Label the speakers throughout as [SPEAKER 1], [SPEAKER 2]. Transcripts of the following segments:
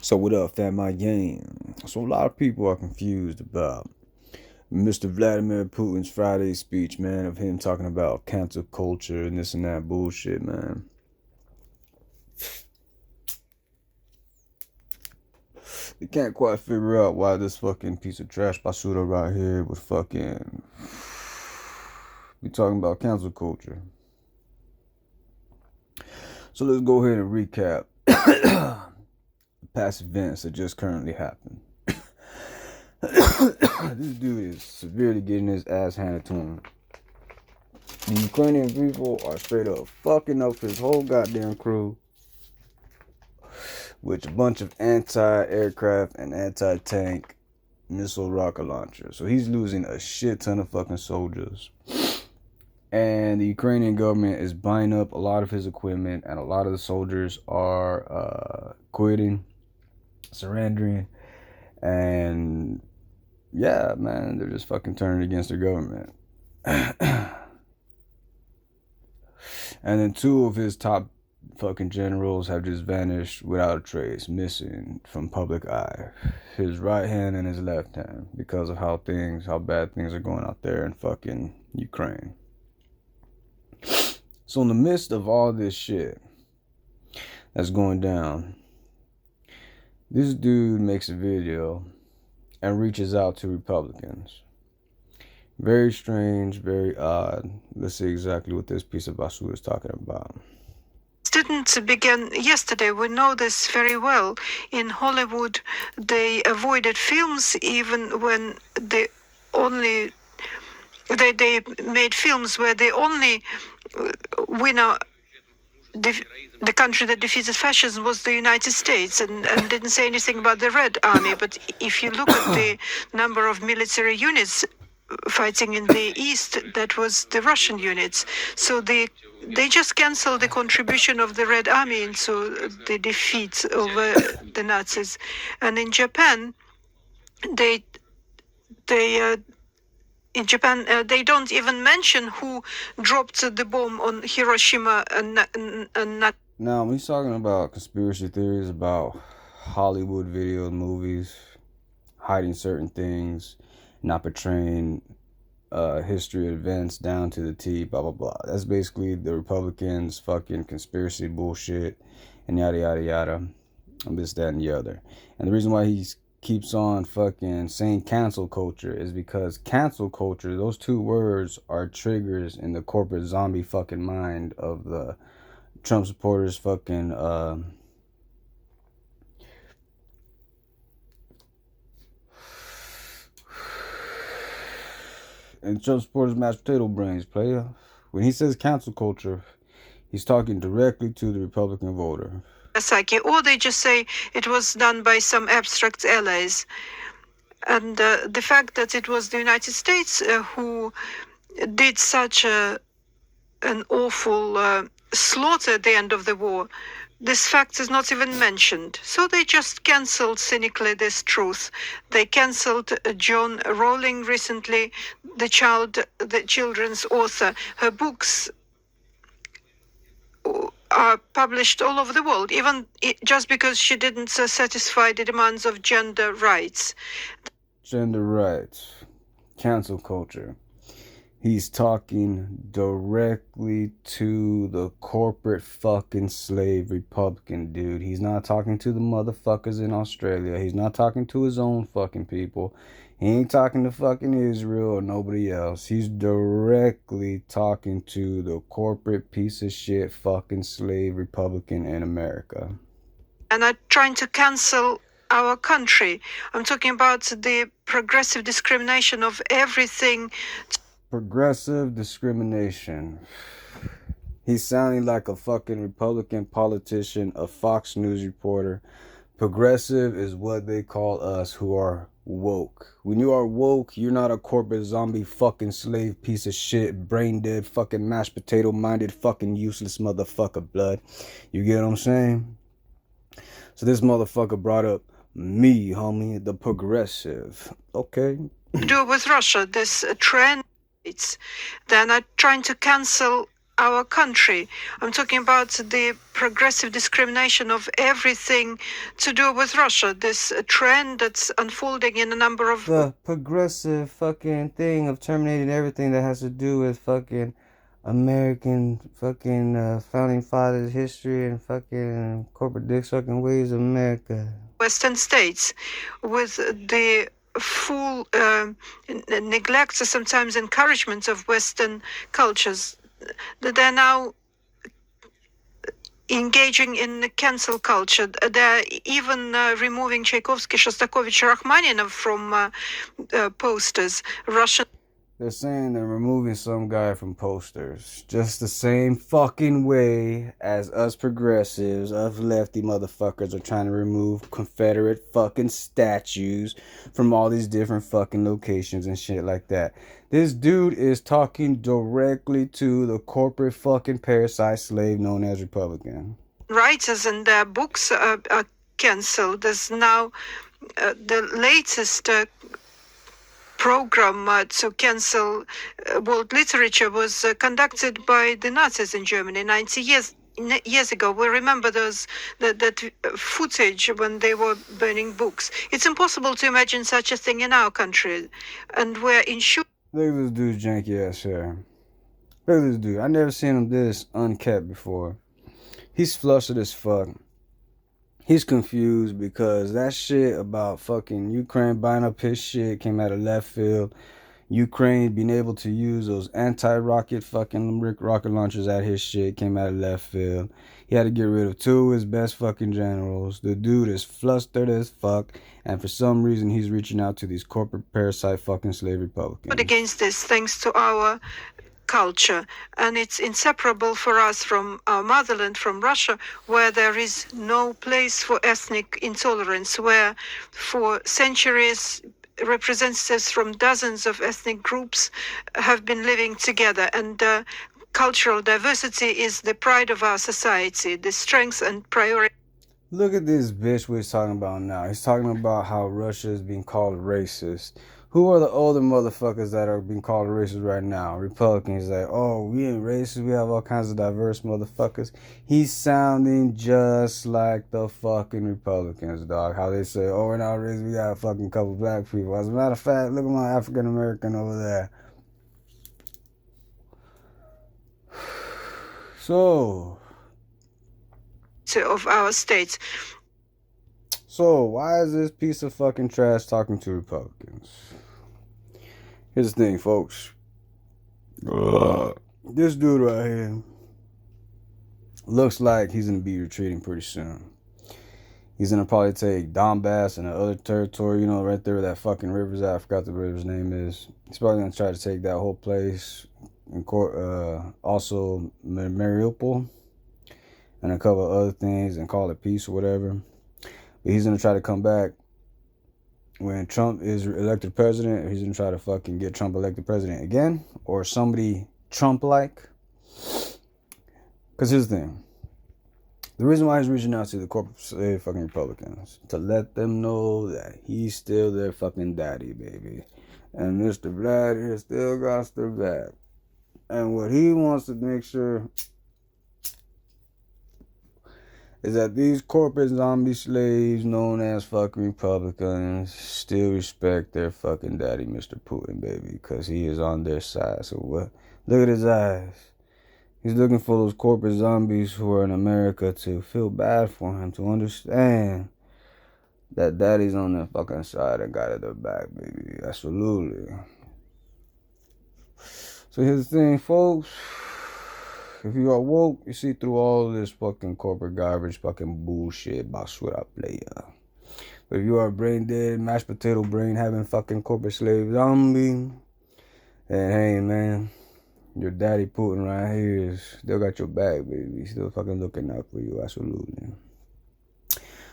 [SPEAKER 1] So what up, fam? My game. So a lot of people are confused about Mr. Vladimir Putin's Friday speech, man, of him talking about cancel culture and this and that bullshit, man. They can't quite figure out why this fucking piece of trash basura right here would fucking be talking about cancel culture. So let's go ahead and recap past events that just currently happened. This dude is severely getting his ass handed to him. The Ukrainian people are straight up fucking up his whole goddamn crew with a bunch of anti-aircraft and anti-tank missile rocket launchers. So he's losing a shit ton of fucking soldiers. And the Ukrainian government is buying up a lot of his equipment, and a lot of the soldiers are quitting, surrendering, and yeah, man, they're just fucking turning against their government. And then two of his top fucking generals have just vanished without a trace, missing from public eye. His right hand and his left hand, because of how bad things are going out there in fucking Ukraine. So in the midst of all this shit that's going down, this dude makes a video and reaches out to Republicans. Very strange, very odd. Let's see exactly what this piece of basura is talking about.
[SPEAKER 2] Didn't begin yesterday. We know this very well. In Hollywood, they avoided films even when they made films where the only winner, the country that defeated fascism, was the United States, and didn't say anything about the Red Army. But if you look at the number of military units fighting in the east, that was the Russian units. So they just canceled the contribution of the Red Army into the defeat over the Nazis. And in Japan, they don't even mention who dropped the bomb on Hiroshima and
[SPEAKER 1] Now, when he's talking about conspiracy theories about Hollywood video movies hiding certain things, not portraying history events down to the T, blah blah blah. That's basically the Republicans' fucking conspiracy bullshit and yada yada yada, and this, that, and the other. And the reason why he keeps on fucking saying cancel culture is because cancel culture, those two words are triggers in the corporate zombie fucking mind of the Trump supporters fucking and Trump supporters mashed potato brains, player. When he says cancel culture, he's talking directly to the Republican voter.
[SPEAKER 2] Or they just say it was done by some abstract allies. And the fact that it was the United States who did such an awful slaughter at the end of the war, this fact is not even mentioned. So they just cancelled cynically this truth. They cancelled Joan Rowling recently, the children's author. Her books are published all over the world, even just because she didn't satisfy the demands of gender rights.
[SPEAKER 1] Gender rights, cancel culture. He's talking directly to the corporate fucking slave Republican, dude. He's not talking to the motherfuckers in Australia. He's not talking to his own fucking people. He ain't talking to fucking Israel or nobody else. He's directly talking to the corporate piece of shit fucking slave Republican in America.
[SPEAKER 2] And are trying to cancel our country. I'm talking about the progressive discrimination of everything.
[SPEAKER 1] Progressive discrimination. He's sounding like a fucking Republican politician, a Fox News reporter. Progressive is what they call us who are woke. When you are woke, you're not a corporate zombie fucking slave piece of shit, brain dead fucking mashed potato minded fucking useless motherfucker, blood. You get what I'm saying? So this motherfucker brought up me, homie, the progressive. Okay.
[SPEAKER 2] Do with Russia, this trend. Then are trying to cancel our country. I'm talking about the progressive discrimination of everything to do with Russia. This trend that's unfolding in a number of
[SPEAKER 1] The progressive fucking thing of terminating everything that has to do with fucking American fucking founding fathers history and fucking corporate dick sucking ways of America.
[SPEAKER 2] Western states, with the full neglect, sometimes encouragement of Western cultures. They're now engaging in cancel culture. They're even removing Tchaikovsky, Shostakovich, Rachmaninoff from posters. Russian.
[SPEAKER 1] They're saying they're removing some guy from posters. Just the same fucking way as us progressives, us lefty motherfuckers are trying to remove Confederate fucking statues from all these different fucking locations and shit like that. This dude is talking directly to the corporate fucking parasite slave known as Republican.
[SPEAKER 2] Writers and their books are cancelled. There's now the latest program to cancel world literature was conducted by the Nazis in Germany 90 years ago. We remember that footage when they were burning books. It's impossible to imagine such a thing in our country, and we're insured.
[SPEAKER 1] Look at this dude's janky ass hair. Look at this dude. I never seen him this unkept before. He's flustered as fuck. He's confused because that shit about fucking Ukraine buying up his shit came out of left field. Ukraine being able to use those anti-rocket fucking rocket launchers at his shit came out of left field. He had to get rid of 2 of his best fucking generals. The dude is flustered as fuck, and for some reason he's reaching out to these corporate parasite fucking slave Republicans.
[SPEAKER 2] But against this, thanks to our culture, and it's inseparable for us from our motherland, from Russia, where there is no place for ethnic intolerance, where for centuries representatives from dozens of ethnic groups have been living together, and cultural diversity is the pride of our society, the strength and priority.
[SPEAKER 1] Look at this bitch we're talking about now. He's talking about how Russia is being called racist. Who are the older motherfuckers that are being called racist right now? Republicans like, oh, we ain't racist. We have all kinds of diverse motherfuckers. He's sounding just like the fucking Republicans, dog. How they say, oh, we're not racist. We got a fucking couple black people. As a matter of fact, look at my African American over there. So,
[SPEAKER 2] of our states.
[SPEAKER 1] So, why is this piece of fucking trash talking to Republicans? Here's the thing, folks. This dude right here looks like he's going to be retreating pretty soon. He's going to probably take Donbass and the other territory, you know, right there where that fucking river's at. I forgot the river's name is. He's probably going to try to take that whole place. And also Mariupol and a couple of other things and call it peace or whatever. But he's going to try to come back when Trump is elected president. He's going to try to fucking get Trump elected president again. Or somebody Trump-like. Because here's the thing. The reason why he's reaching out to the corporate slave fucking Republicans. To let them know that he's still their fucking daddy, baby. And Mr. Vlad here still got their back. And what he wants to make sure is that these corporate zombie slaves known as fucking Republicans still respect their fucking daddy, Mr. Putin, baby, because he is on their side. So what? Look at his eyes. He's looking for those corporate zombies who are in America to feel bad for him, to understand that daddy's on their fucking side and got their back, baby. Absolutely. So here's the thing, folks. If you are woke, you see through all this fucking corporate garbage, fucking bullshit, basura player. But if you are brain dead, mashed potato brain having fucking corporate slave zombie, then hey man, your daddy Putin right here is still got your back, baby. He's still fucking looking out for you, absolutely.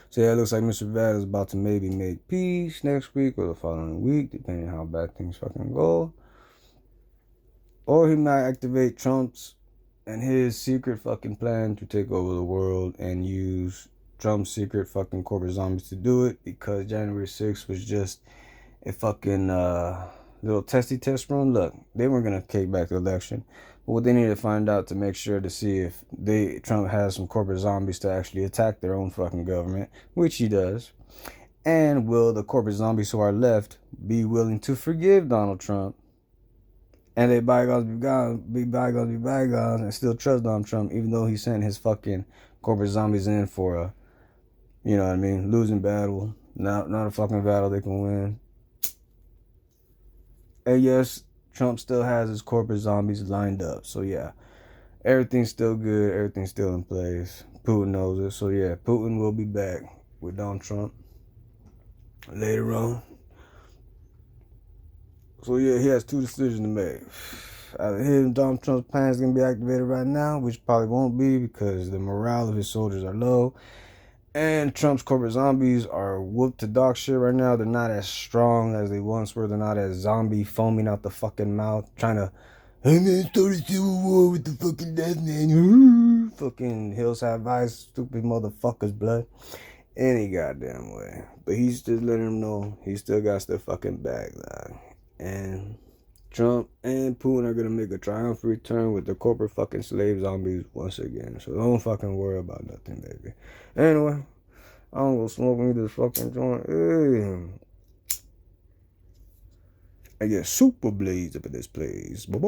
[SPEAKER 1] So yeah, it looks like Mr. Vlad is about to maybe make peace next week or the following week, depending on how bad things fucking go. Or he might activate Trump's and his secret fucking plan to take over the world and use Trump's secret fucking corporate zombies to do it, because January 6th was just a fucking little testy test run. Look, they weren't gonna take back the election, but what they need to find out to make sure to see if Trump has some corporate zombies to actually attack their own fucking government, which he does. And will the corporate zombies who are left be willing to forgive Donald Trump? And they bygones be bygones, and still trust Donald Trump, even though he sent his fucking corporate zombies in for a, you know what I mean, losing battle. Not a fucking battle they can win. And yes, Trump still has his corporate zombies lined up. So yeah, everything's still good. Everything's still in place. Putin knows it. So yeah, Putin will be back with Donald Trump later on. So yeah, he has two decisions to make. Either him, Donald Trump's plan is going to be activated right now, which probably won't be because the morale of his soldiers are low. And Trump's corporate zombies are whooped to dog shit right now. They're not as strong as they once were. They're not as zombie foaming out the fucking mouth, trying to, I'm gonna start a civil war with the fucking death man. Fucking Hillside Vice, stupid motherfuckers, blood. Any goddamn way. But he's just letting them know he still got the fucking bag, dog. And Trump and Putin are gonna make a triumphant return with the corporate fucking slave zombies once again. So don't fucking worry about nothing, baby. Anyway, I'm gonna smoke me this fucking joint. Hey. I get super blades up in this place. Bye-bye.